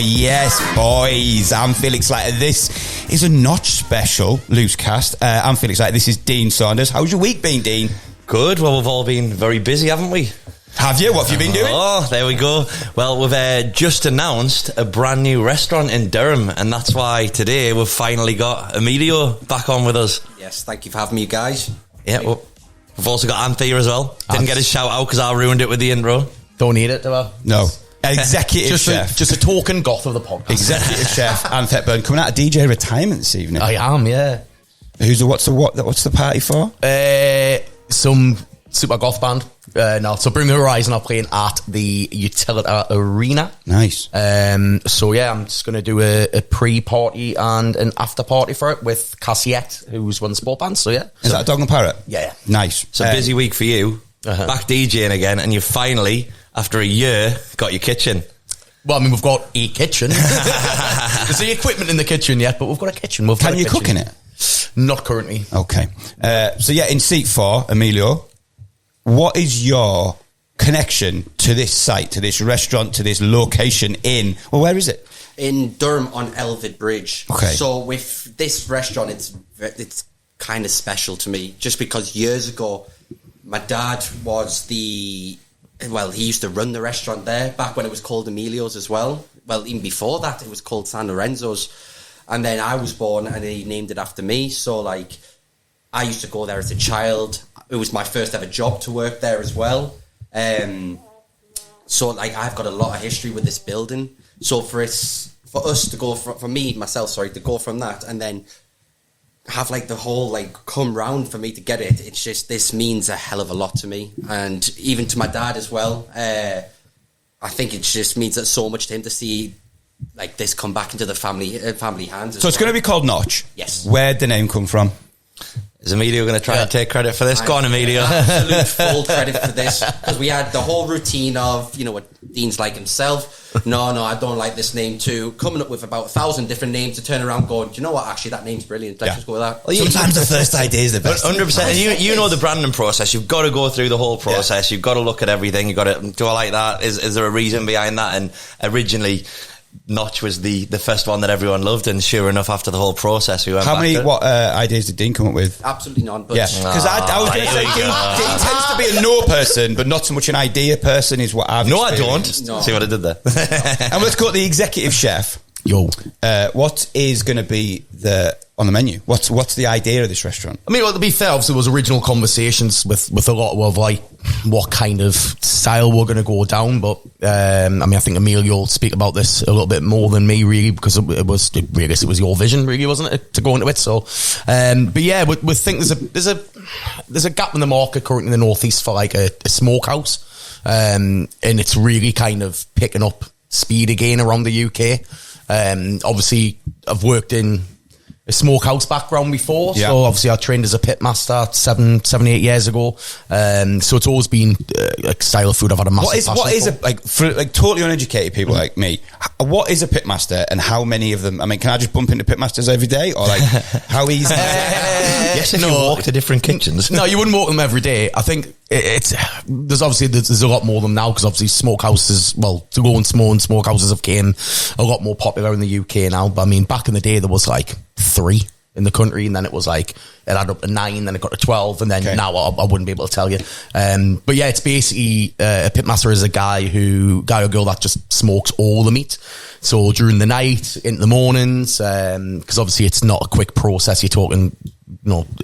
yes, boys. I'm Felix Slater. This is a Notch special, LooseCast. I'm Felix Slater. This is Dean Saunders. How's your week been, Dean? Good. Well, we've all been very busy, haven't we? Have you? What have you been doing? Oh, there we go. Well, we've just announced a brand new restaurant in Durham, and that's why today we've finally got Amelo back on with us. Yes, thank you for having me, guys. Yeah, well, we've also got Anthea as well. Didn't get a shout out because I ruined it with the intro. Don't need it, do I? No. Executive chef. Just a token goth of the podcast. Executive chef Anthea Byrne coming out of DJ retirement this evening. I am, yeah. What's the party for? Some super goth band. So Bring the Horizon are playing at the Utilita Arena. Nice. So yeah, I'm just going to do a pre-party and an after-party for it with Cassiette, who's one of the sport bands. So yeah. Is that a Dog and Parrot? Yeah. Nice. It's a busy week for you. Back DJing again, and you finally, after a year, got your kitchen. Well, I mean, we've got a kitchen. There's the equipment in the kitchen yet, but we've got a kitchen. Can you cook in it? Not currently. Okay. So yeah, in seat 4, Amelo, what is your connection to this site, to this restaurant, to this location where is it? In Durham on Elvid Bridge. Okay. So with this restaurant, it's kind of special to me, just because years ago, my dad he used to run the restaurant there back when it was called Amelo's as well. Well, even before that, it was called San Lorenzo's. And then I was born and he named it after me. So, like, I used to go there as a child. It was my first ever job to work there as well. So, like, I've got a lot of history with this building. So, for us to go, to go from that and then have, like, the whole, like, come round for me to get it, it's just, this means a hell of a lot to me. And even to my dad as well. I think it just means that so much to him to see, like, this come back into the family hands. So it's going to be called Notch? Yes. Where'd the name come from? Is Amelo going to try and take credit for this? Go on, Amelo. Absolute full credit for this, because we had the whole routine of, what Dean's like himself. No, I don't like this name too. Coming up with about 1,000 different names to turn around going, do you know what? Actually, that name's brilliant. Let's just go with that. Well, sometimes the first idea is the best. 100%. You know the branding process. You've got to go through the whole process. Yeah. You've got to look at everything. You've got to, do I like that? Is there a reason behind that? And originally, Notch was the first one that everyone loved, and sure enough, after the whole process, we went what ideas did Dean come up with? Absolutely none. But because I was going to say Dean tends to be a no person, but not so much an idea person is what I've experienced. I don't. See what I did there. And let's go to the executive chef. Yo, what is going to be on the menu? What's the idea of this restaurant? I mean, well, to be fair, obviously there was original conversations with a lot of like what kind of style we're going to go down, but I mean, I think Amelo will speak about this a little bit more than me, really, because it was your vision, really, wasn't it, to go into it? So, but yeah, we think there's a gap in the market currently in the northeast for like a smokehouse, and it's really kind of picking up speed again around the UK. Obviously, I've worked in a smokehouse background before, so obviously I trained as a pitmaster 7-8 years ago. So it's always been like style of food I've had a massive passion for. For totally uneducated people like me, what is a pitmaster and how many of them? I mean, can I just bump into pitmasters every day, or like how easy? Yes, if you walk to different kitchens. No, you wouldn't walk them every day. I think there's a lot more of them now, because obviously smokehouses, to go and smokehouses have become a lot more popular in the UK now. But I mean, back in the day there was like 3 in the country, and then it was like it added up to 9, then it got to 12, and then now I wouldn't be able to tell you. But yeah, it's basically a pitmaster is a guy or girl that just smokes all the meat. So during the night, into the mornings, because obviously it's not a quick process. You're talking,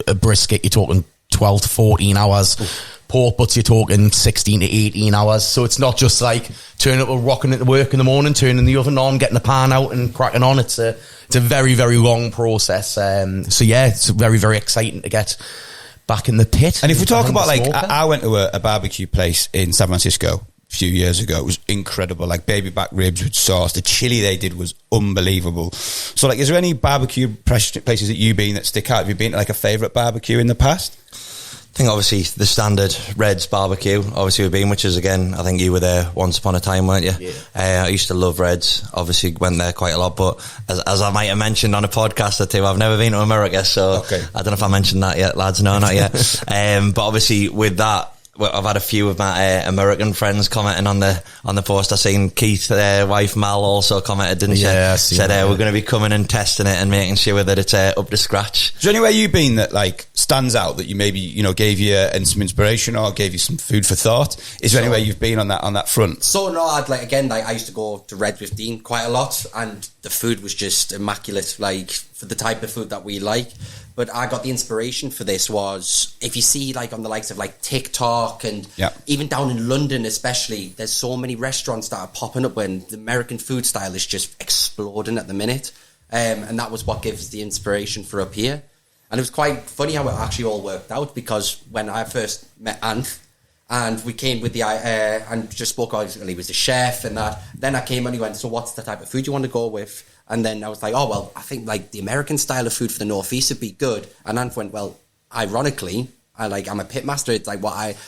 a brisket, you're talking 12 to 14 hours. Ooh. Pork butts, you're talking 16 to 18 hours. So it's not just like turning up, rocking it to work in the morning, turning the oven on, getting the pan out and cracking on. It's a very, very long process. So yeah, it's very, very exciting to get back in the pit. And if we talk about I went to a barbecue place in San Francisco a few years ago. It was incredible, like baby back ribs with sauce. The chili they did was unbelievable. So is there any barbecue places that you've been that stick out? Have you been to a favourite barbecue in the past? I think obviously the standard Red's barbecue, obviously we've been, which is, again, I think you were there once upon a time, weren't you? Yeah. I used to love Red's, obviously went there quite a lot, but as I might have mentioned on a podcast or two, I've never been to America, so okay. I don't know if I mentioned that yet, lads, no, not yet. But obviously with that, I've had a few of my American friends commenting on the post. I've seen Keith's wife Mal also commented, didn't she? Yeah, said we're going to be coming and testing it and making sure that it's up to scratch. Is there anywhere you've been that like stands out that you maybe gave you some inspiration or gave you some food for thought? Is there anywhere you've been on that front? So no, I used to go to Red 15 quite a lot, and the food was just immaculate, like for the type of food that we like. But I got the inspiration for this was, if you see like on the likes of like TikTok and even down in London especially, there's so many restaurants that are popping up when the American food style is just exploding at the minute. And that was what gives the inspiration for up here. And it was quite funny how it actually all worked out, because when I first met Anth, and we came with the and just spoke, obviously he was the chef and that, then I came and he went, so what's the type of food you want to go with? And then I was like, oh, well, I think like the American style of food for the Northeast would be good. And Anth went, well, ironically, I'm a pitmaster. It's like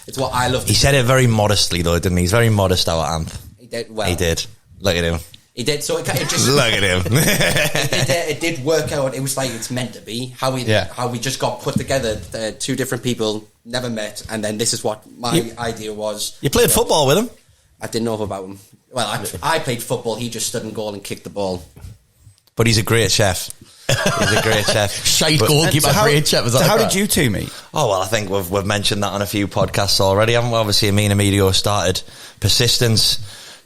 it's what I love. He said it very modestly though, didn't he? He's very modest, our Anth. He did. Well, he did. Look at him. He did. So it just look at him. it did work out. It was like it's meant to be. How we just got put together. Two different people never met, and then this is what my idea was. You played football with him? I didn't know about him. Well, I played football. He just stood in goal and kicked the ball. But he's a great chef. He's a great chef. Shite goalkeeper, great chef. So how did you two meet? Oh, well, I think we've mentioned that on a few podcasts already, haven't we? Obviously, me and Emilio started Persistence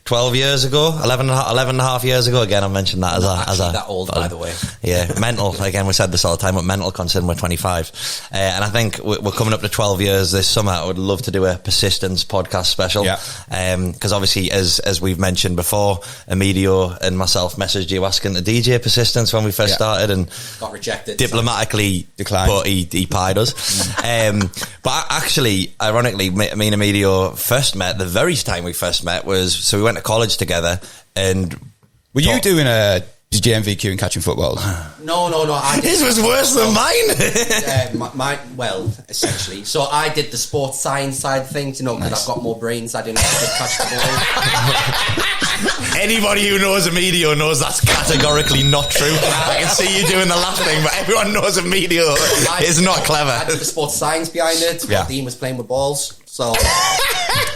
12 years ago, 11 and a half years ago. Again, I mentioned that as a that old, by the way. Yeah, mental. Again, we said this all the time, but mental considering we're 25. And I think we're coming up to 12 years this summer. I would love to do a Persistence podcast special. Yeah. Because obviously, as we've mentioned before, Emilio and myself messaged you asking to DJ Persistence when we first started and got rejected. Diplomatically declined. But he pied us. But actually, ironically, me and Emilio first met, the very time we first met was, so we went to college together, and were you doing a GMVQ and catching footballs? No. This was worse than mine. Well, essentially. So I did the sports science side of things, because I've got more brains. I didn't have to catch the ball. Anybody who knows Emilio knows that's categorically not true. I can see you doing the laughing, but everyone knows Emilio is not clever. I did the sports science behind it. Yeah. Dean was playing with balls, so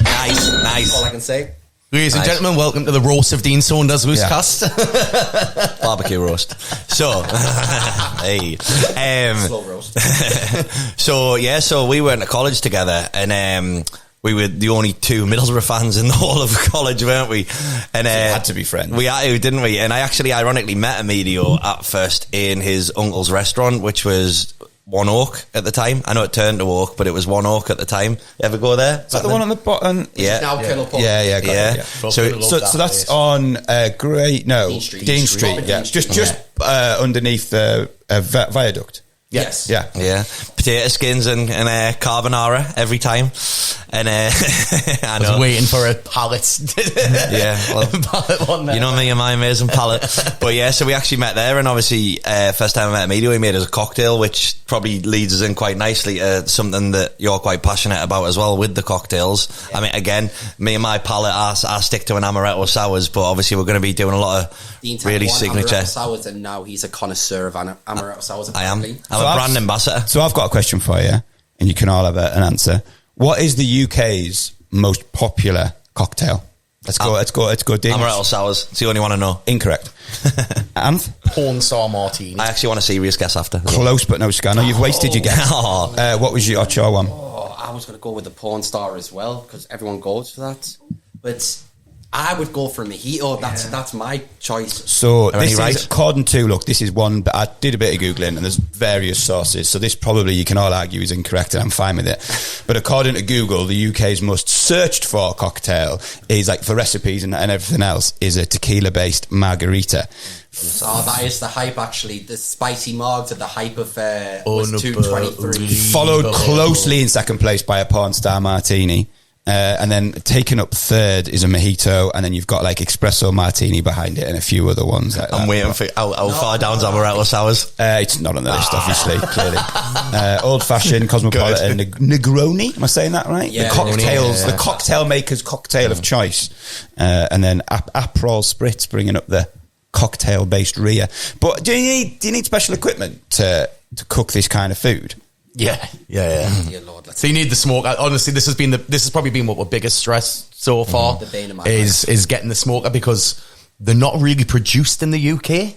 nice. That's all I can say. Ladies and gentlemen, welcome to the roast of Dean Saunders LooseCast. Barbecue roast. So, hey. Slow roast. So we went to college together, and we were the only two Middlesbrough fans in the whole of college, weren't we? And so you had to be friends. We had to, didn't we? And I actually ironically met Emilio at first in his uncle's restaurant, which was One Oak at the time. I know it turned to Oak, but it was One Oak at the time. You ever go there? Is that the one on the bottom? Yeah. Now Kettle Pub. Yeah. So that's on Dean Street. Yeah. Just underneath the viaduct. Yes. Yeah. Potato skins and carbonara every time. And I was waiting for a pallet. Yeah. Well, pallet one there. You know me and my amazing pallet. But yeah, so we actually met there, and obviously first time I met Emilio, he made us a cocktail, which probably leads us in quite nicely to something that you're quite passionate about as well with the cocktails. Yeah. I mean, again, me and my palate, I stick to an amaretto sours, but obviously we're going to be doing a lot of really signature amaretto sours, and now he's a connoisseur of amaretto sours. Apparently. I'm a brand ambassador. So I've got a question for you, and you can all have an answer. What is the UK's most popular cocktail? Let's go. Amaretto sours. It's the only one I know. Incorrect. Anth? Porn star martini. I actually want a serious guess after. Close, but no scanner. You've wasted your guess. What was your one? I was going to go with the porn star as well, because everyone goes for that. But I would go for a mojito. That's my choice. So this is according to, look, this is one, but I did a bit of Googling and there's various sources. So this probably, you can all argue, is incorrect, and I'm fine with it. But according to Google, the UK's most searched for cocktail is, like, for recipes and everything else, is a tequila-based margarita. So that is the hype, actually. The spicy margs are the hype of was 223. Followed closely in second place by a porn star martini. And then taken up third is a mojito, and then you've got like espresso martini behind it and a few other ones. Like I'm waiting for how far down's amaretto sours. It's not on the list, obviously, clearly. Old fashioned, cosmopolitan, Negroni. Am I saying that right? Yeah, the cocktail maker's cocktail of choice, and then Aperol Spritz bringing up the cocktail based Ria. But do you need special equipment to cook this kind of food? Yeah. Dear Lord, So you need the smoke. Honestly, this has probably been what our biggest stress so far The bane of my is getting the smoker, because they're not really produced in the UK.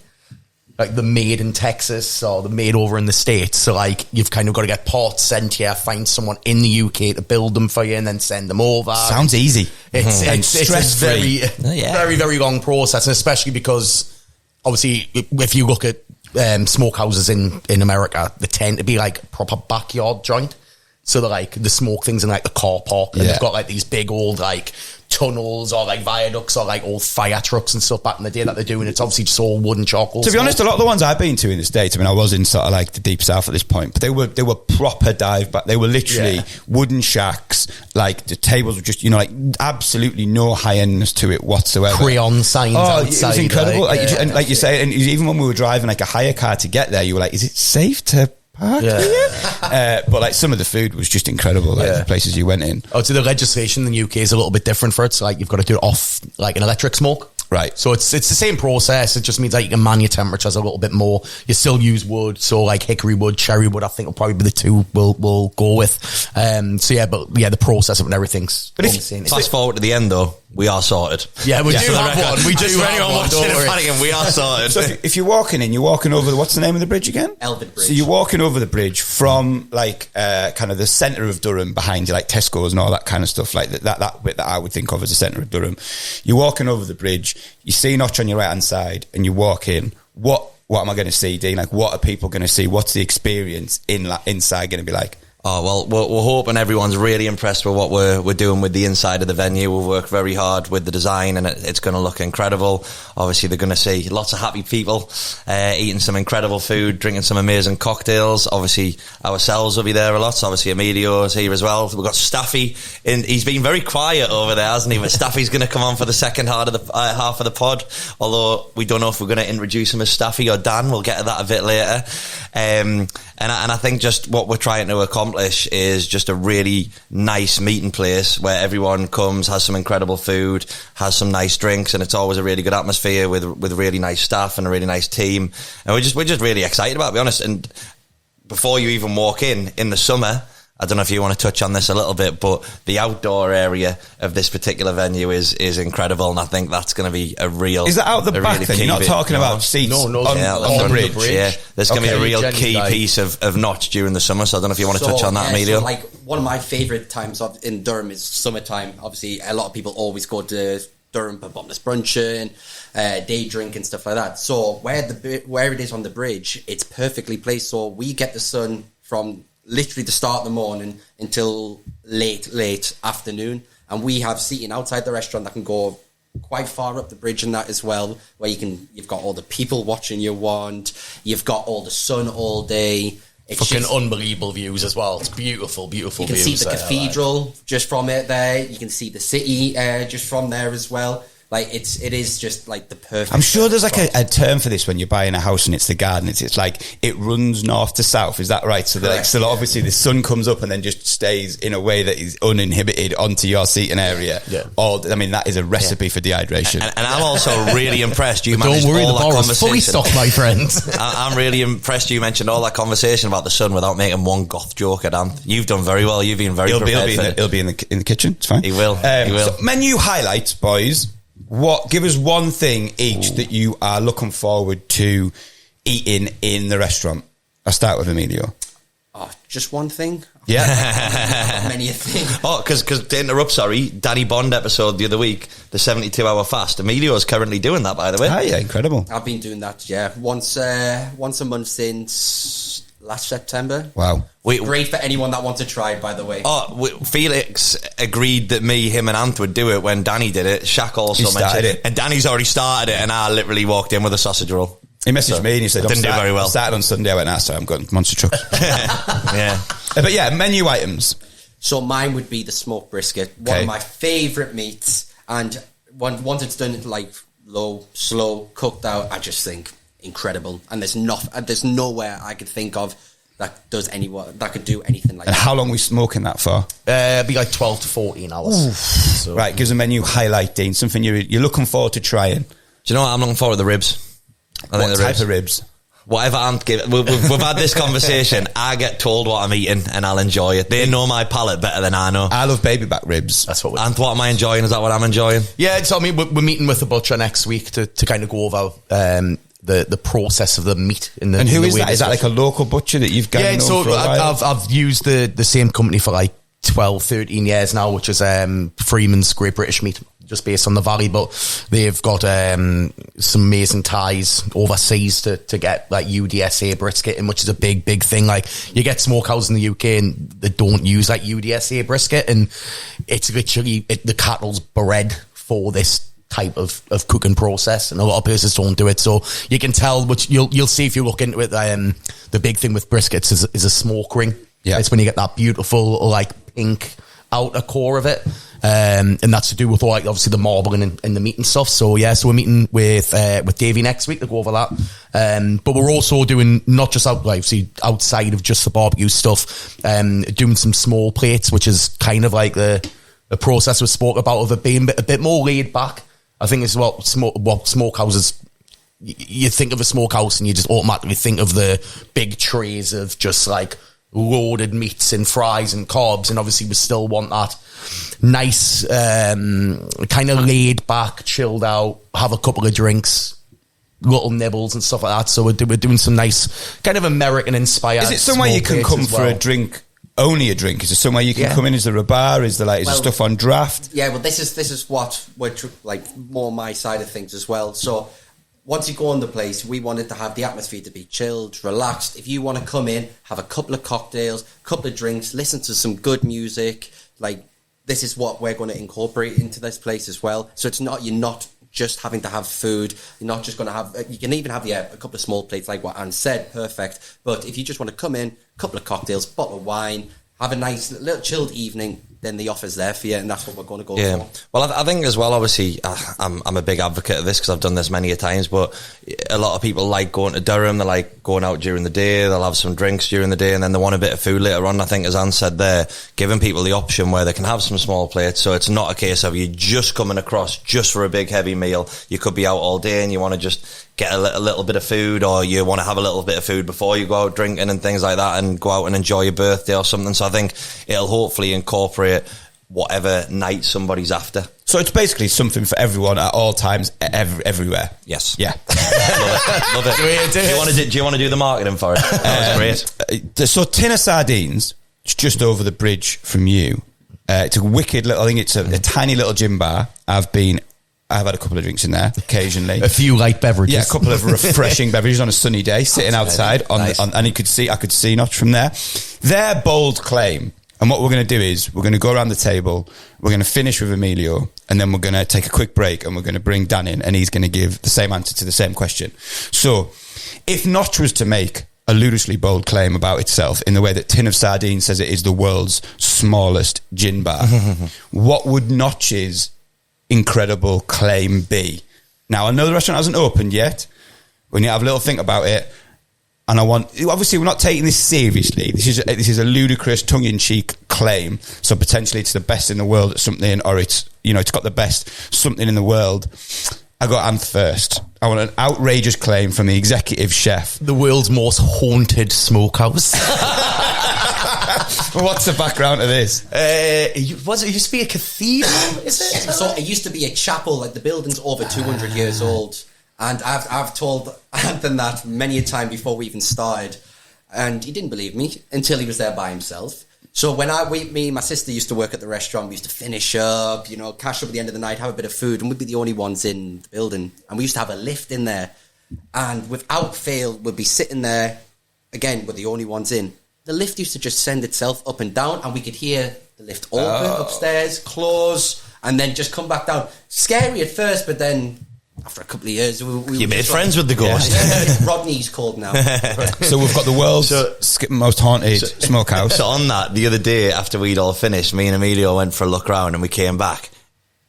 Like they're made in Texas or they're made over in the States. So like you've kind of got to get parts sent here, find someone in the UK to build them for you and then send them over. Sounds easy. It's a very, Yeah. very, very long process, and especially because obviously if you look at smokehouses in America, they tend to be like proper backyard joint. So they're like the smoke things in like the car park, and they've got like these big old like tunnels or like viaducts or like old fire trucks and stuff back in the day that they're doing. It's obviously just all wooden charcoal. To be honest, a lot of the ones I've been to in the States, I mean, I was in sort of like the deep south at this point, but they were proper dive back. They were literally wooden shacks. Like the tables were just, like absolutely no high-endness to it whatsoever. Crayon signs outside. It was incredible. Like you say, and even when we were driving like a hire car to get there, you were like, is it safe to park here? But like some of the food was just incredible, like the places you went in. So the legislation in the UK is a little bit different for it. So like you've got to do it off like an electric smoke. Right. So it's the same process. It just means like you can man your temperatures a little bit more. You still use wood. So like hickory wood, cherry wood, I think will probably be the two we'll go with. The process of it and everything's Fast forward to the end though, we are sorted. Yeah, we do have one. We do anyone watching it, we are sorted. So if you're walking in, you're walking over what's the name of the bridge again? Elvid Bridge. So you're walking over the bridge from like kind of the centre of Durham behind you, like Tesco's and all that kind of stuff, like that bit that I would think of as the centre of Durham. You're walking over the bridge, you see Notch on your right hand side, and you walk in. What am I going to see, Dean? Like, what are people going to see? What's the experience inside going to be like? Oh, well, we're hoping everyone's really impressed with what we're doing with the inside of the venue. We've worked very hard with the design, and it's going to look incredible. Obviously, they're going to see lots of happy people eating some incredible food, drinking some amazing cocktails. Obviously, ourselves will be there a lot. So obviously, Emilio's here as well. We've got Stuffy. He's been very quiet over there, hasn't he? But Stuffy's going to come on for the second half of the pod. Although we don't know if we're going to introduce him as Stuffy or Dan. We'll get to that a bit later. And I think just what we're trying to accomplish is just a really nice meeting place where everyone comes, has some incredible food, has some nice drinks, and it's always a really good atmosphere with really nice staff and a really nice team. And we're just really excited about it, to be honest. And before you even walk in the summer, I don't know if you want to touch on this a little bit, but the outdoor area of this particular venue is incredible, and I think that's going to be a real... Is that out the back then? You're not talking about seats on the bridge? Yeah, there's going to be a real key piece of Notch during the summer, so I don't know if you want to touch on that, Emilio. So like one of my favourite times in Durham is summertime. Obviously, a lot of people always go to Durham for bottomless brunching, day drink and stuff like that. So where it is on the bridge, it's perfectly placed. So we get the sun from literally the start of the morning until late afternoon, and we have seating outside the restaurant that can go quite far up the bridge and that as well, where you've got all the people watching you you've got all the sun all day. It's fucking unbelievable views as well. It's beautiful views. You can see the cathedral just from it there. You can see the city just from there as well. Like it is just like the perfect. I'm sure there's like a term for this when you're buying a house and it's the garden. It's like it runs north to south. Is that right? So obviously the sun comes up and then just stays in a way that is uninhibited onto your seating area. Yeah. That is a recipe for dehydration. And I'm also really impressed. You don't managed worry, all the that bar is conversation. fully stocked, my friend. I'm really impressed. You mentioned all that conversation about the sun without making one goth joke at Ant. You've done very well. You've been very prepared. He'll be in the kitchen. It's fine. He will. He will. So menu highlights, boys. Give us one thing each that you are looking forward to eating in the restaurant. I'll start with Emilio. Oh, just one thing? Yeah. Many a thing. Oh, because to interrupt, sorry, Danny Bond episode the other week, the 72-hour fast. Emilio is currently doing that, by the way. Ah, yeah, incredible. I've been doing that, yeah, once a month since last September. Wow. Great for anyone that wants to try it, by the way. Felix agreed that him and Ant would do it when Danny did it. Shaq also mentioned it. And Danny's already started it, and I literally walked in with a sausage roll. He messaged me and he said, didn't do very well. I started on Sunday. I went, sorry, I'm going monster trucks. Yeah. But yeah, menu items. So mine would be the smoked brisket, one of my favourite meats, and once it's done like low, slow, cooked out, I just think incredible. And there's nowhere I could think of that could do anything like and that. How long are we smoking that for? Be like 12 to 14 hours. So. Right, gives a menu highlight, Dean. Something you're looking forward to trying. Do you know what I'm looking forward to? The ribs. What type of ribs? whatever Ant gives. We've had this conversation. I get told what I'm eating and I'll enjoy it. They know my palate better than I know. I love baby back ribs. That's what Ant, what am I enjoying? Is that what I'm enjoying? Yeah, so I mean, we're meeting with the butcher next week to kind of go over the process of the meat. And who is that? Is that like a local butcher that you've got? Yeah, so I've used the same company for like 12, 13 years now, which is Freeman's Great British Meat, just based on the valley, but they've got some amazing ties overseas to get like UDSA brisket in, which is a big thing. Like, you get smokehouse in the UK and they don't use like UDSA brisket, and it's literally the cattle's bred for this type of cooking process, and a lot of places don't do it. So you can tell, which you'll see if you look into it. The big thing with briskets is a smoke ring. Yeah, it's when you get that beautiful like pink outer core of it. And that's to do with all, like, obviously the marbling and the meat and stuff. So yeah, so we're meeting with Davey next week to go over that. But we're also doing not just outside of just the barbecue stuff, doing some small plates, which is kind of like the process we spoke about of it being a bit more laid back. I think it's what smokehouses. You think of a smokehouse and you just automatically think of the big trays of just like loaded meats and fries and carbs, and obviously we still want that nice kind of laid back, chilled out, have a couple of drinks, little nibbles and stuff like that. So we're doing some nice kind of American inspired. Is it somewhere you can come for a drink? Only a drink? Is there somewhere you can come in? Is there a bar? Is there stuff on draft? Yeah, well, this is what we're like more my side of things as well. So once you go on the place, we wanted to have the atmosphere to be chilled, relaxed. If you want to come in, have a couple of cocktails, a couple of drinks, listen to some good music, like, this is what we're going to incorporate into this place as well. So you're not just having to have food. You're not just going to have, you can even have, a couple of small plates like what Anne said, perfect. But if you just want to come in, a couple of cocktails, bottle of wine, have a nice little chilled evening, then the offer's there for you, and that's what we're going to go for. Well, I think as well, obviously, I'm a big advocate of this because I've done this many a times, but a lot of people like going to Durham, they like going out during the day, they'll have some drinks during the day, and then they want a bit of food later on. I think, as Anne said there, giving people the option where they can have some small plates, so it's not a case of you just coming across just for a big heavy meal. You could be out all day and you want to just get a little bit of food, or you want to have a little bit of food before you go out drinking and things like that, and go out and enjoy your birthday or something. So I think it'll hopefully incorporate whatever night somebody's after. So it's basically something for everyone at all times, everywhere. Yes. Yeah. Love it. Do you want to do the marketing for it? That was great. So Tin of Sardines, it's just over the bridge from you. It's a wicked little, I think it's a tiny little gym bar. I've had a couple of drinks in there occasionally. A few light beverages. Yeah, a couple of refreshing beverages on a sunny day, sitting outside and I could see Notch from there. Their bold claim, and what we're going to do is we're going to go around the table, we're going to finish with Emilio, and then we're going to take a quick break and we're going to bring Dan in, and he's going to give the same answer to the same question. So if Notch was to make a ludicrously bold claim about itself in the way that Tin of Sardines says it is the world's smallest gin bar, what would Notch's incredible claim be? Now, I know the restaurant hasn't opened yet. We need to have a little think about it. And obviously we're not taking this seriously. This is a ludicrous, tongue-in-cheek claim. So potentially it's the best in the world at something, or it's got the best something in the world. I got Anth first. I want an outrageous claim from the executive chef. The world's most haunted smokehouse. What's the background of this? It used to be a cathedral, is it? So it used to be a chapel. Like, the building's over 200 years old. And I've told Anthony that many a time before we even started. And he didn't believe me until he was there by himself. So when me and my sister used to work at the restaurant, we used to finish up, cash up at the end of the night, have a bit of food, and we'd be the only ones in the building. And we used to have a lift in there. And without fail, we'd be sitting there, again, we're the only ones in. The lift used to just send itself up and down, and we could hear the lift open upstairs, close, and then just come back down. Scary at first, but then after a couple of years, we you made friends with the ghost. Yeah. Rodney's called now. So we've got the world's most haunted smokehouse. So on that, the other day after we'd all finished, me and Emilio went for a look around, and we came back,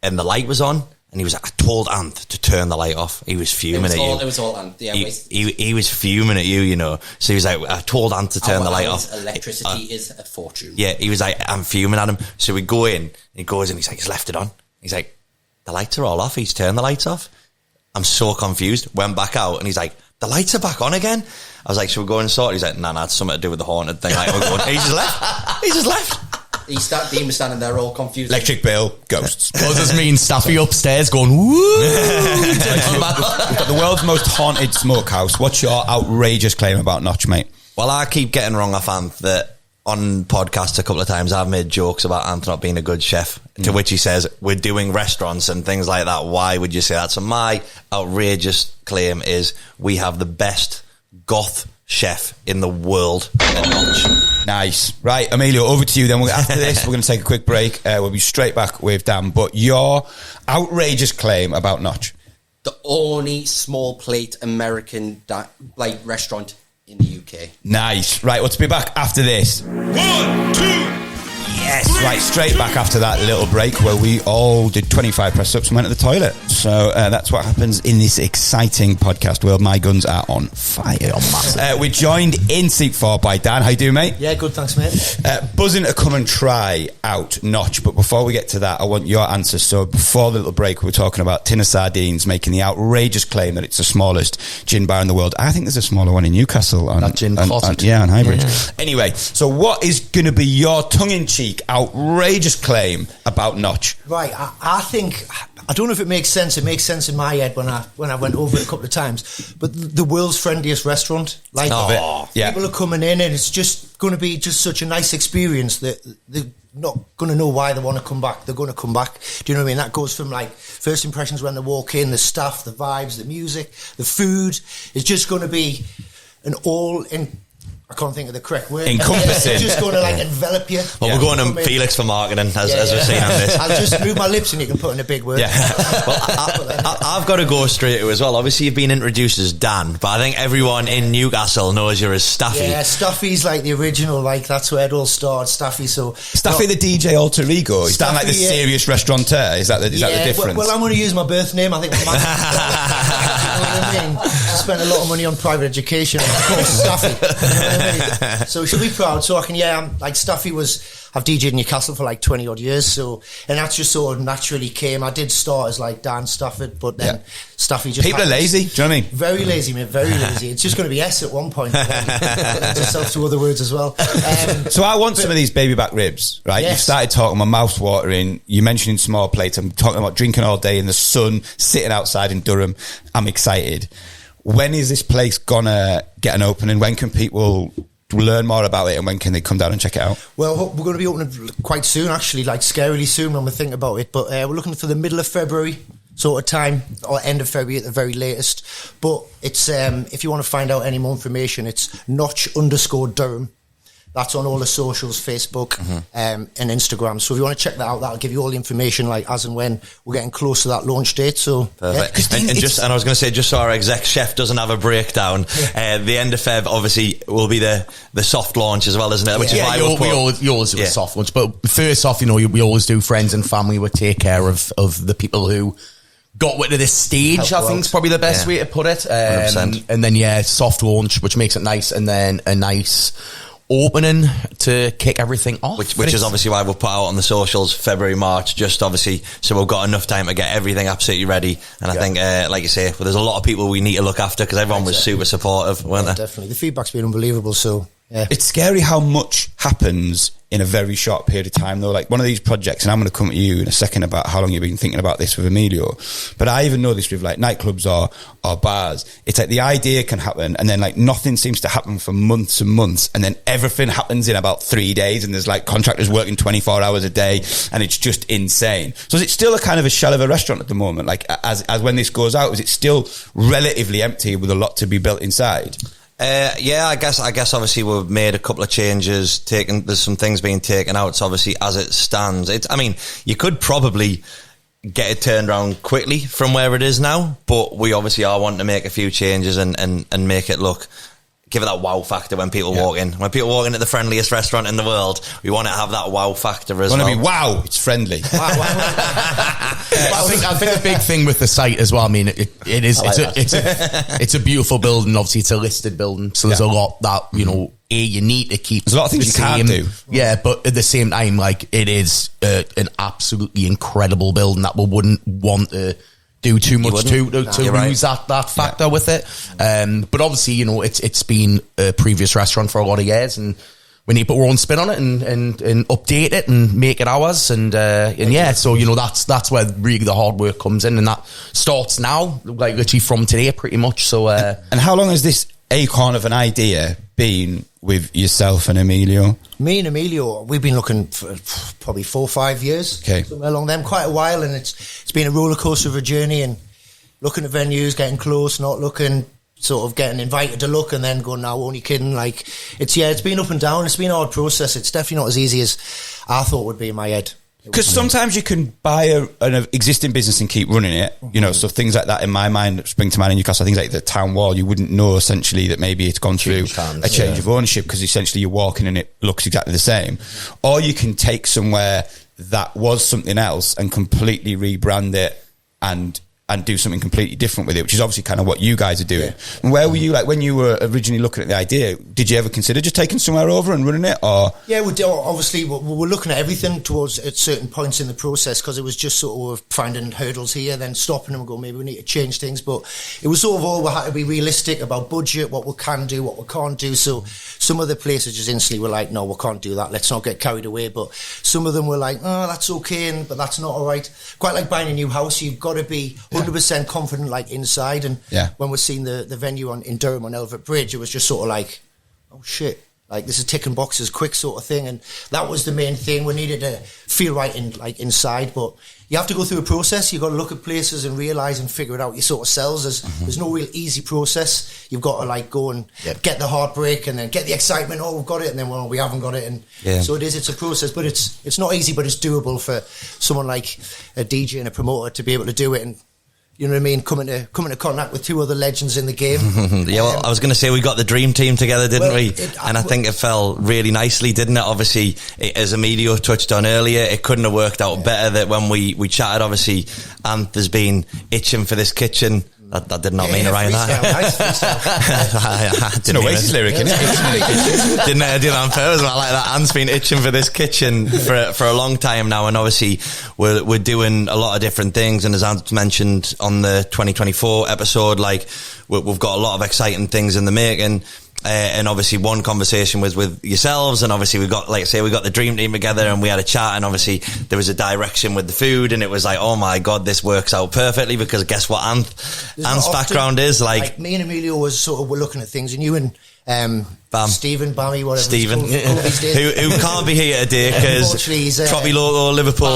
and the light was on. And he was like, I told Anth to turn the light off. He was fuming at you. It was all Anth. Yeah, he was fuming at you, So he was like, I told Anth to turn the light off. Electricity is a fortune. Yeah, he was like, I'm fuming at him. So we go in, he goes in, he's like, he's left it on. He's like, the lights are all off. He's turned the lights off. I'm so confused. Went back out and he's like, the lights are back on again. I was like, should we go and sort it? He's like, nah, it's something to do with the haunted thing. Like, we're going. He just left. Dean was standing there all confused. Electric bill, ghosts. What does this mean? Stuffy upstairs going, woo! We've got the world's most haunted smokehouse. What's your outrageous claim about Notch, mate? Well, I keep getting wrong off Anth that on podcasts a couple of times I've made jokes about Anth not being a good chef, to which he says, we're doing restaurants and things like that. Why would you say that? So my outrageous claim is we have the best goth chef in the world at Notch. Nice. Right, Amelo, over to you then. After this, we're going to take a quick break. We'll be straight back with Dan. But your outrageous claim about Notch. The only small plate American restaurant in the UK. Nice. Right, we'll be back after this. 1, 2. Yes. Right, straight back after that little break where we all did 25 press-ups and went to the toilet. So that's what happens in this exciting podcast world. My guns are on fire. We're joined in seat 4 by Dan. How you doing, mate? Yeah, good, thanks, mate. Buzzing to come and try out Notch. But before we get to that, I want your answers. So before the little break, we were talking about Tin of Sardines making the outrageous claim that it's the smallest gin bar in the world. I think there's a smaller one in Newcastle. That gin closet. Yeah, on Highbridge. Yeah. Anyway, so what is going to be your tongue-in-cheek outrageous claim about Notch? Right, I think, I don't know if it makes sense. It makes sense in my head when I went over it a couple of times. But the world's friendliest restaurant, like people are coming in, and it's just going to be just such a nice experience that they're not going to know why they want to come back. They're going to come back. Do you know what I mean? That goes from like first impressions when they walk in, the staff, the vibes, the music, the food. It's just going to be an I can't think of the correct word. Encompassing. It's just going to like envelop you. Well, we're going to Felix for marketing, as we've seen on this. I'll just move my lips and you can put in a big word. Yeah. Well, I've got to go straight to as well. Obviously, you've been introduced as Dan, but I think everyone in Newcastle knows you're as Stuffy. Yeah, Stuffy's like the original, like that's where it all started, Stuffy. So Stuffy, the DJ alter ego. Is that like the serious restaurateur? Is that the difference? Well, I'm going to use my birth name. I think. You know what I mean? Spent a lot of money on private education. Of course, Stuffy. You know what I mean? So should be proud. So I can, I'm like Stuffy I've DJed in Newcastle for like 20 odd years. So, and that just sort of naturally came. I did start as like Dan Stafford, but then Stuffy just. People are lazy. Do you know what I mean? Very lazy, mate. Very lazy. It's just going to be S at one point. Just off to other words as well. So I want some of these baby back ribs, right? Yes. You started talking, my mouth's watering. You mentioned small plates. I'm talking about drinking all day in the sun, sitting outside in Durham. I'm excited. When is this place gonna get an opening? When can people learn more about it, and when can they come down and check it out? Well, we're going to be opening quite soon, actually, like scarily soon when we think about it. But we're looking for the middle of February sort of time, or end of February at the very latest. But it's if you want to find out any more information, it's Notch_Durham. That's on all the socials, Facebook and Instagram. So if you want to check that out, that'll give you all the information, like as and when we're getting close to that launch date. So perfect. And I was going to say, just so our exec chef doesn't have a breakdown, the end of Feb obviously will be the soft launch as well, isn't it? Which is why we always do a soft launch. But first off, we always do friends and family. We take care of the people who got to this stage. I think is probably the best way to put it. 100%. And then soft launch, which makes it nice, and then a nice opening to kick everything off, which is obviously why we'll put out on the socials February, March, just obviously so we've got enough time to get everything absolutely ready. And I think like you say, well, there's a lot of people we need to look after because everyone was super supportive, weren't they? Definitely, the feedback's been unbelievable. So it's scary how much happens in a very short period of time, though. Like one of these projects, and I'm going to come to you in a second about how long you've been thinking about this with Amelo, but I even know this with like nightclubs or bars. It's like the idea can happen, and then like nothing seems to happen for months and months, and then everything happens in about 3 days, and there's like contractors working 24 hours a day, and it's just insane. So is it still a kind of a shell of a restaurant at the moment? Like as when this goes out, is it still relatively empty with a lot to be built inside? I guess obviously we've made a couple of changes, there's some things being taken out, so obviously as it stands, you could probably get it turned around quickly from where it is now, but we obviously are wanting to make a few changes and make it give it that wow factor when people walk in. When people walk into the friendliest restaurant in the world, we want to have that wow factor as well. Want to be wow, it's friendly. I think a big thing with the site as well, I mean, it's a beautiful building, obviously it's a listed building, so there's a lot that, you need to keep. There's a lot of things you can't do. Yeah, but at the same time, like, it is an absolutely incredible building that we wouldn't want to do too much to right. lose that factor with it. But obviously, you know, it's been a previous restaurant for a lot of years, and we need to put our own spin on it and update it and make it ours. And yeah, so, you know, that's where really the hard work comes in, and that starts now, like literally from today, pretty much. So, and how long has this acorn of an idea been with yourself and Emilio? Me and Emilio, we've been looking for probably 4 or 5 years. Okay. Somewhere along them, quite a while, and it's been a roller coaster of a journey, and looking at venues, getting close, not looking, sort of getting invited to look, and then going, no, only kidding. Like, it's been up and down. It's been a hard process. It's definitely not as easy as I thought it would be in my head. Because sometimes you can buy an existing business and keep running it, you know, so things like that in my mind spring to mind in Newcastle, things like the town wall, you wouldn't know essentially that maybe it's gone through a change of ownership, because essentially you're walking and it looks exactly the same. Or you can take somewhere that was something else and completely rebrand it and do something completely different with it, which is obviously kind of what you guys are doing. Yeah. And where were you, like, when you were originally looking at the idea, did you ever consider just taking somewhere over and running it, or? Yeah, we do. Obviously, we're looking at everything towards at certain points in the process, because it was just sort of finding hurdles here, then stopping them and going, maybe we need to change things. But it was sort of all, we had to be realistic about budget, what we can do, what we can't do. So some of the places just instantly were like, no, we can't do that, let's not get carried away. But some of them were like, oh, that's okay, but that's not all right. Quite like buying a new house, you've got to be 100% confident, like, inside. And when we're seeing the venue in Durham on Elvet Bridge, it was just sort of like, oh shit, like, this is ticking boxes quick sort of thing. And that was the main thing. We needed to feel right inside. But you have to go through a process. You've got to look at places and realise and figure it out your sort of selves. There's no real easy process. You've got to, like, go and get the heartbreak and then get the excitement. Oh, we've got it. And then, well, we haven't got it. And so it's a process. But it's not easy, but it's doable for someone like a DJ and a promoter to be able to do it. And, you know what I mean? Coming to contact with 2 other legends in the game. Yeah, well, I was going to say, we got the dream team together, didn't we? And I think it fell really nicely, didn't it? Obviously, as Emilio touched on earlier, it couldn't have worked out better that when we chatted, obviously, Anth has been itching for this kitchen. That did not mean to write that. It's an Oasis lyric, isn't it? Didn't I do that on purpose? I like that. Anne's been itching for this kitchen for a long time now, and obviously we're doing a lot of different things. And as Anne mentioned on the 2024 episode, like, we've got a lot of exciting things in the making. And obviously one conversation was with yourselves, and obviously we got, like I say, we got the dream team together and we had a chat, and obviously there was a direction with the food, and it was like, oh my god, this works out perfectly, because guess what Anth's background is like me and Emilio we're looking at things, and you and Stephen Bammy, whatever Stephen who can't be here today because Trophy Loco Liverpool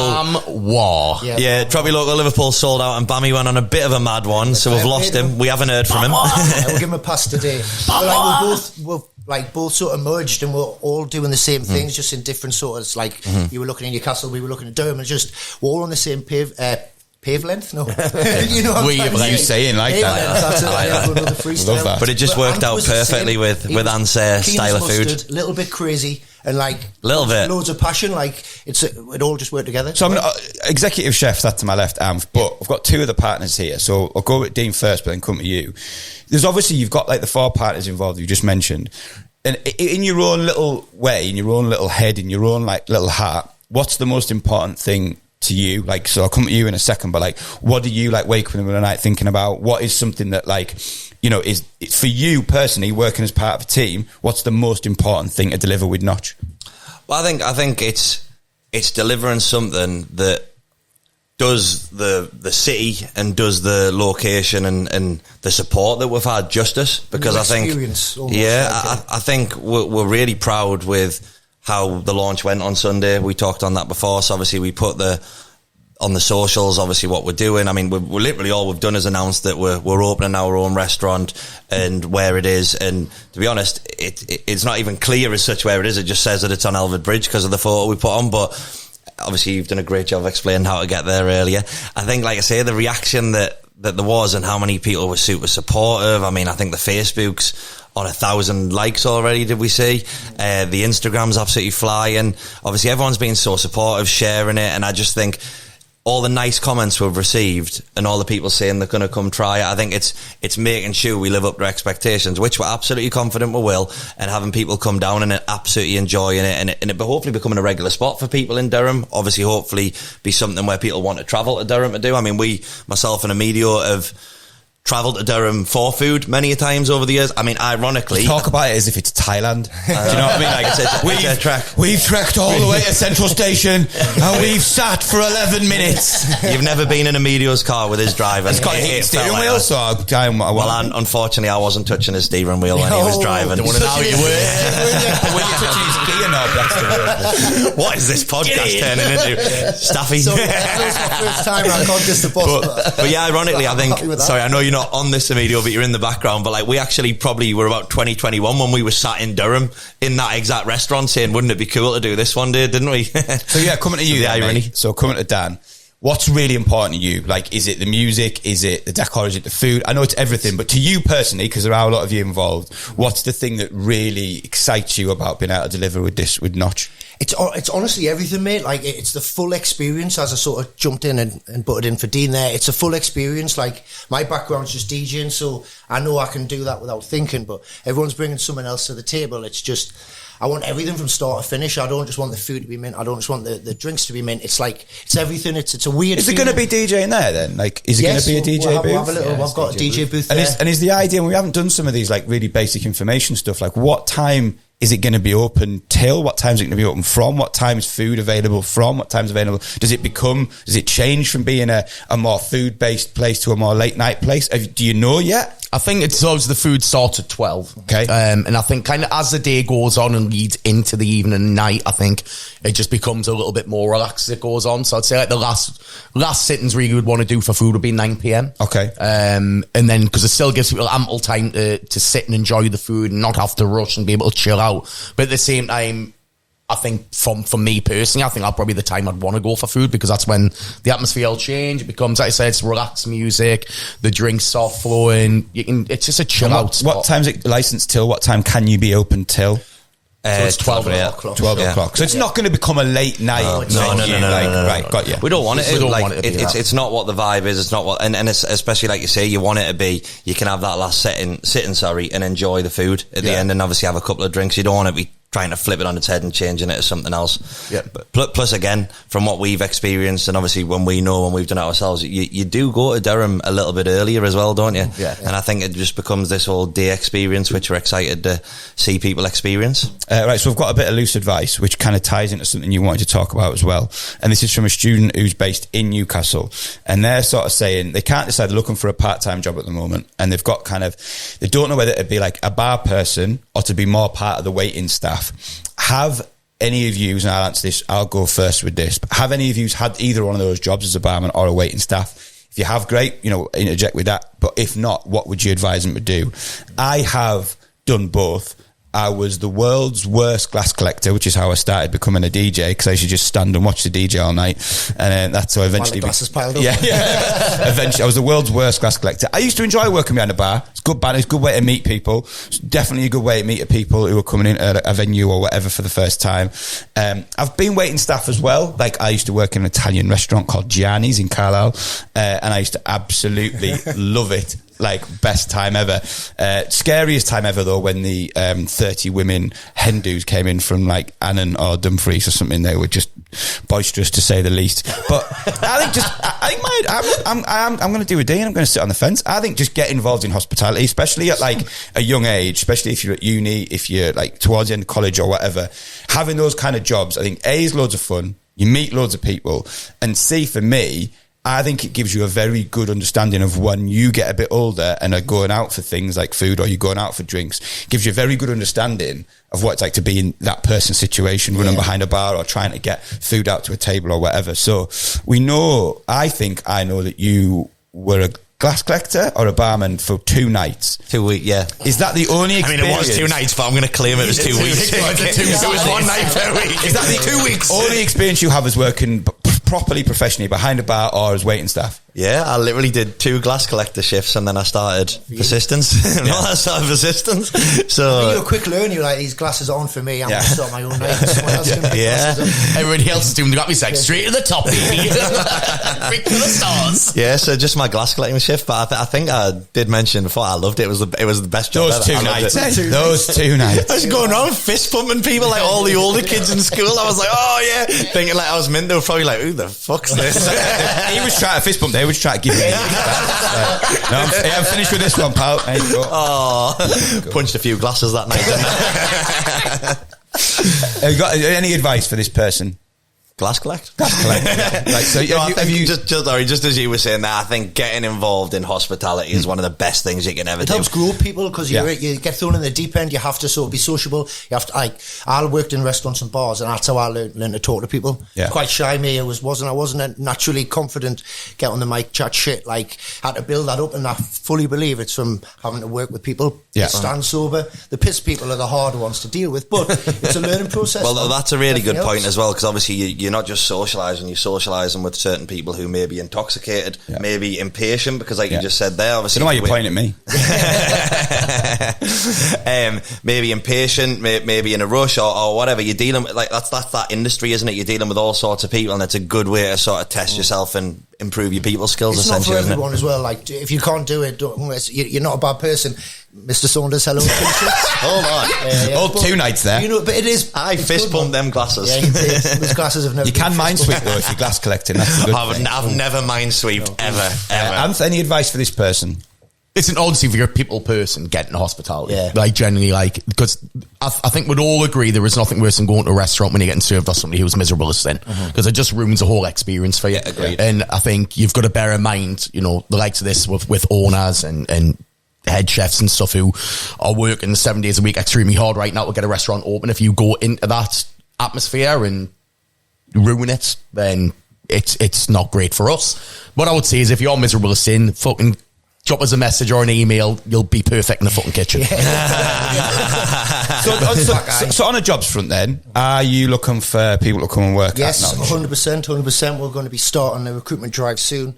Trophy Loco Liverpool sold out, and Bammy went on a bit of a mad one, so we've lost him. We haven't heard from him. We'll give him a pass today. But we're both sort of merged, and we're all doing the same things, just in different sort of, like, you were looking in Newcastle, we were looking at Durham, and just we're all on the same pave length, no. You know what you saying like that. Love that. But it just worked out perfectly with Anne's style of food. A little bit crazy, and like little bit loads of passion. Like, it all just worked together. So I'm executive chef, that's to my left, but I've got 2 other partners here. So I'll go with Dean first, but then come to you. There's obviously, you've got like the 4 partners involved you just mentioned, and in your own little way, in your own little head, in your own like little heart, what's the most important thing to you? Like, so I'll come to you in a second, but like, what do you like wake up in the middle of the night thinking about? What is something that, like, you know, is for you personally, working as part of a team, what's the most important thing to deliver with Notch? Well, I think it's delivering something that does the city and does the location and the support that we've had justice, because I think I think we're really proud with how the launch went on Sunday. We talked on that before, so obviously we put on the socials, obviously, what we're doing. I mean, we're literally, all we've done is announced that we're opening our own restaurant and where it is. And to be honest, it's not even clear as such where it is. It just says that it's on Elvet Bridge because of the photo we put on. But obviously, you've done a great job of explaining how to get there earlier. I think, like I say, the reaction that there was and how many people were super supportive. I mean, I think the Facebook's on 1,000 likes already, did we see? The Instagram's absolutely flying. Obviously, everyone's been so supportive, sharing it, and I just think all the nice comments we've received and all the people saying they're going to come try it, I think it's making sure we live up to expectations, which we're absolutely confident we will, and having people come down and absolutely enjoying it, and it hopefully becoming a regular spot for people in Durham. Obviously, hopefully be something where people want to travel to Durham to do. I mean, myself and Amelo have travelled to Durham for food many a times over the years. I mean, ironically, you talk about it as if it's Thailand. Do you know what I mean? Like, we've trekked all the way to Central Station and we've sat for 11 minutes. You've never been in Amelior's car with his driver. It's got a heated steering wheel, so unfortunately, I wasn't touching his steering wheel when he was driving. Don't want to know you were. When you're touching his gear knob, that's the real. What is this podcast turning into? Stuffy. So, that was my first time I can't kiss the boss. But yeah, ironically, I think, sorry, I know you're not on this Amelo, but you're in the background, but like we actually probably were about 2021 when we were sat in Durham in that exact restaurant saying, wouldn't it be cool to do this one day, didn't we? So yeah, coming to you, the irony. So coming to Dan, what's really important to you? Like, is it the music? Is it the decor? Is it the food? I know it's everything, but to you personally, because there are a lot of you involved, what's the thing that really excites you about being able to deliver with Notch? It's honestly everything, mate. Like, it's the full experience. As I sort of jumped in and butted in for Dean there, it's a full experience. Like, my background's just DJing, so I know I can do that without thinking, but everyone's bringing someone else to the table. It's just, I want everything from start to finish. I don't just want the food to be mint. I don't just want the drinks to be mint. It's like, it's everything. It's a weird Is it going to be DJing there then? Like, is it going to be a DJ booth? I've got a DJ booth there. And is the idea, and we haven't done some of these like really basic information stuff, like what time is it going to be open till? What time is it going to be open from? What time is food available from? What time is available? Does it change from being a more food-based place to a more late-night place? Do you know yet? I think it's always the food starts at 12. Okay. And I think kind of as the day goes on and leads into the evening and night, I think it just becomes a little bit more relaxed as it goes on. So I'd say like the last sittings really would want to do for food would be 9 p.m. Okay. And then, because it still gives people ample time to sit and enjoy the food and not have to rush and be able to chill out. But at the same time, I think for me personally, I think that's probably the time I'd want to go for food, because that's when the atmosphere will change. It becomes, like I said, it's relaxed music, the drinks start flowing. It's just a chill out spot. What time's it licensed till? What time can you be open till? So it's 12 o'clock. 12 o'clock. So it's not going to become a late night. No. Right, got you. We don't want it to. Want it to be it's not what the vibe is. It's not what, and it's, especially like you say, you want it to be. You can have that last sitting, and enjoy the food at the end, and obviously have a couple of drinks. You don't want to be trying to flip it on its head and changing it to something else. Yeah. But plus, again, from what we've experienced, and obviously when we've done it ourselves, you do go to Durham a little bit earlier as well, don't you? Yeah. And I think it just becomes this whole day experience, which we're excited to see people experience. Right, so we've got a bit of loose advice, which kind of ties into something you wanted to talk about as well. And this is from a student who's based in Newcastle. And they're sort of saying they can't decide, they're looking for a part-time job at the moment. And they've got they don't know whether it'd be like a bar person or to be more part of the waiting staff. Have any of you, and I'll answer this, I'll go first with this, but have any of you had either one of those jobs as a barman or a waiting staff? If you have, great, interject with that. But if not, what would you advise them to do? I have done both. I was the world's worst glass collector, which is how I started becoming a DJ, because I used to just stand and watch the DJ all night, and that's how eventually glasses piled up. Yeah. Eventually, I was the world's worst glass collector. I used to enjoy working behind a bar. It's good bar. It's a good way to meet people. It's definitely a good way to meet people who are coming in at a venue or whatever for the first time. I've been waiting staff as well. Like, I used to work in an Italian restaurant called Gianni's in Carlisle, and I used to absolutely love it. Like, best time ever. Scariest time ever, though, when the 30 women Hindus came in from like Annan or Dumfries or something. They were just boisterous, to say the least. But I'm going to do a D, and I'm going to sit on the fence. I think just get involved in hospitality, especially at like a young age, especially if you're at uni, if you're like towards the end of college or whatever. Having those kind of jobs, I think A, is loads of fun. You meet loads of people, and C, for me, I think it gives you a very good understanding of when you get a bit older and are going out for things like food, or you're going out for drinks. It gives you a very good understanding of what it's like to be in that person's situation, running behind a bar or trying to get food out to a table or whatever. So I think I know that you were a glass collector or a barman for 2 nights. 2 weeks, yeah. Is that the only experience? I mean, it was 2 nights, but I'm going to claim it was 2 weeks. It was 1 night per week. Is that the 2 weeks? Only experience you have is working properly, professionally, behind a bar or as waiting staff? Yeah, I literally did 2 glass collector shifts and then I started persistence. I started persistence. So you're a quick learner. You're like, these glasses are on for me. I'm going to start my own night. Someone else can put glasses on. Everybody else is doing the me sex straight to the top, baby. Quick to the stars. Yeah, so just my glass collecting shift. But I think I did mention before, I loved it. It was the best job Those ever. 2 nights. Those 2 nights. I was going around fist pumping people like all the older kids in school. I was like, oh yeah, thinking like I was meant. They were probably like, who the fuck's this? He was trying to fist bump. They would try to give me. I'm finished with this one, pal. There you go. Oh, punched a few glasses that night. Didn't I? Have you got any advice for this person? Glass collect. Like, so have you just as you were saying that, I think getting involved in hospitality is one of the best things you can ever do. It helps grow people because you get thrown in the deep end. You have to sort of be sociable. You have to. I worked in restaurants and bars, and that's how I learned to talk to people. Yeah. Quite shy me. I wasn't naturally confident. Get on the mic, chat shit. Like, had to build that up, and I fully believe it's from having to work with people. Yeah. Stand sober. The piss people are the harder ones to deal with, but it's a learning process. Well, that's a really good point as well, because obviously you're not just socialising, you're socialising with certain people who may be intoxicated, maybe impatient, because like you just said there, obviously. I don't know why you're pointing at me. Maybe impatient, maybe in a rush or whatever. You're dealing with, like, that's that industry, isn't it? You're dealing with all sorts of people, and it's a good way to sort of test yourself and improve your people skills, it's essentially. It's not for everyone as well. Like, if you can't do it, you're not a bad person. Mr. Saunders, hello. Hold on. 2 nights there. You know, but it is. I fist pump them glasses. Yeah, those glasses have never. You can mind sweep though if you're glass collecting. That's a good thing. I've never mind sweeped ever. Any advice for this person? It's an odyssey if you're a people person getting hospitality. Yeah. Like, generally, like, because I think we'd all agree there is nothing worse than going to a restaurant when you're getting served by somebody who's miserable as sin. Because it just ruins the whole experience for you. Yeah, agreed. And I think you've got to bear in mind, you know, the likes of this with owners and head chefs and stuff who are working 7 days a week extremely hard right now to get a restaurant open. If you go into that atmosphere and ruin it, then it's not great for us. What I would say is, if you're miserable as sin, fucking drop us a message or an email. You'll be perfect in the fucking kitchen. So on a jobs front then, are you looking for people to come and work? Yes, 100%. We're going to be starting a recruitment drive soon.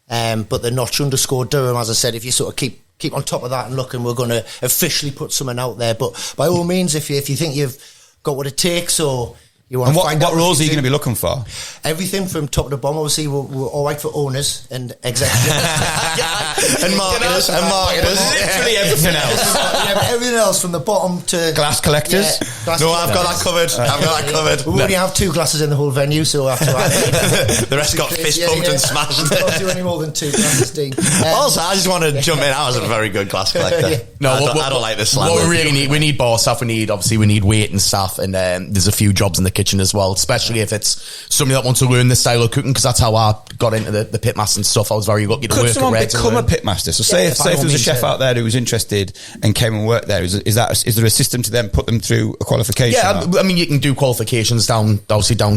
But the _Durham, as I said, if you sort of keep on top of that and looking, we're going to officially put something out there. But by all means, if you think you've got what it takes, or you want to find out what roles are you going to be looking for? Everything from top to bottom. Obviously, we're all right for owners and executives and marketers. Literally everything else. But everything else from the bottom to glass collectors. I've got that covered. We only have 2 glasses in the whole venue, so after the rest got fist pumped and smashed. We can't do any more than 2 glasses, Dean. Also, I just want to jump in. I was a very good glass collector. No, I don't like this slam. What we really need bar staff. We need waiting staff, and there's a few jobs in the kitchen as well, especially if it's somebody that wants to learn the style of cooking, because that's how I got into the pitmaster and stuff. I was very lucky to work at Reds. Could someone become a pitmaster? So say if there was a chef out there who was interested and came and worked there, is there a system to then put them through a qualification? Yeah, I mean, you can do qualifications down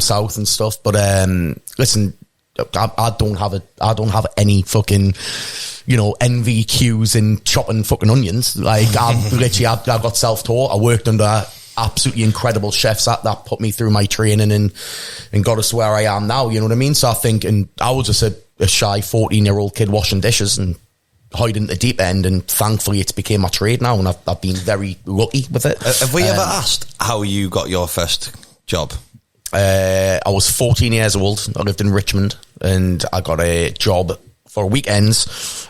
south and stuff, but listen, I don't have any fucking, you know, NVQs in chopping fucking onions. Like, I got self-taught. I worked under absolutely incredible chefs that put me through my training and got us where I am now, you know what I mean? So I think, and I was just a shy 14-year-old kid washing dishes and hiding at the deep end, and thankfully it's became my trade now, and I've been very lucky with it. Have we ever asked how you got your first job? I was 14 years old. I lived in Richmond, and I got a job for weekends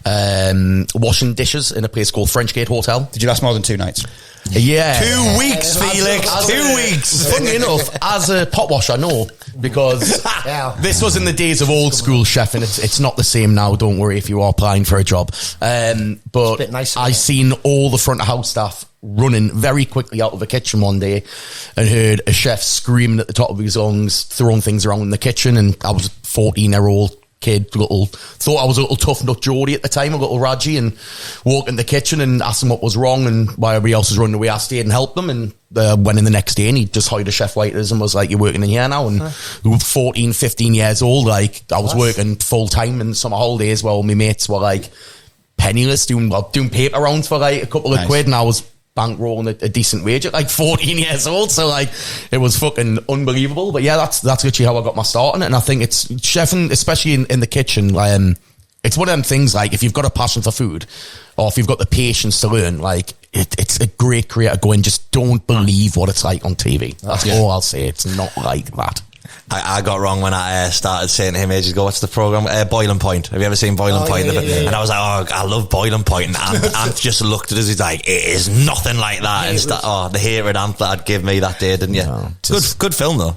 washing dishes in a place called French Gate Hotel. Did you last more than 2 nights? Yeah. 2 weeks, Felix. 2 weeks. Funny enough, as a pot washer, no, because this was in the days of old school chefing. It's not the same now, don't worry if you are applying for a job. But I seen all the front of house staff running very quickly out of the kitchen one day and heard a chef screaming at the top of his lungs, throwing things around in the kitchen, and I was a 14-year-old kid, thought I was a little tough nut Geordie at the time, a little Raji, and walked in the kitchen and asked him what was wrong, and while everybody else was running away, I stayed and helped them, and went in the next day, and he just hired a chef waiters and was like, you're working in here now, and we were 14, 15 years old, like, I was working full time in summer holidays while my mates were like penniless, doing paper rounds for like a couple of quid, and I was bankrolling a decent wage at like 14 years old, so like it was fucking unbelievable. But yeah, that's literally how I got my start in it, and I think it's chefing, especially in the kitchen, it's one of them things, like, if you've got a passion for food, or if you've got the patience to learn, like, it's a great career to go in. Just don't believe what it's like on TV. That's all I'll say. It's not like that. I got wrong when I started saying to him ages ago, what's the programme? Boiling Point. Have you ever seen Boiling Point? Yeah. And I was like, oh, I love Boiling Point. And Ant just looked at us, he's like, it is nothing like that. And the hatred Ant that I'd give me that day, didn't you? No, good film though.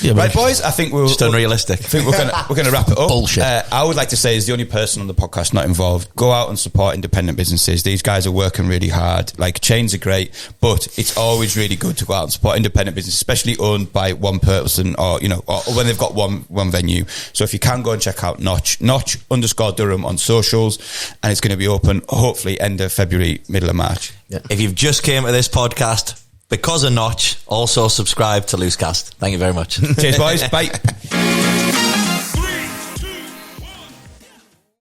Yeah, right, boys. I think just unrealistic. I think we're gonna wrap it up. Bullshit. I would like to say, as the only person on the podcast not involved, go out and support independent businesses. These guys are working really hard. Like, chains are great, but it's always really good to go out and support independent businesses, especially owned by one person, or when they've got one venue. So if you can, go and check out Notch_Durham on socials, and it's going to be open hopefully end of February, middle of March. Yeah. If you've just came to this podcast because of Notch, also subscribe to LooseCast. Thank you very much. Cheers, boys. Bye.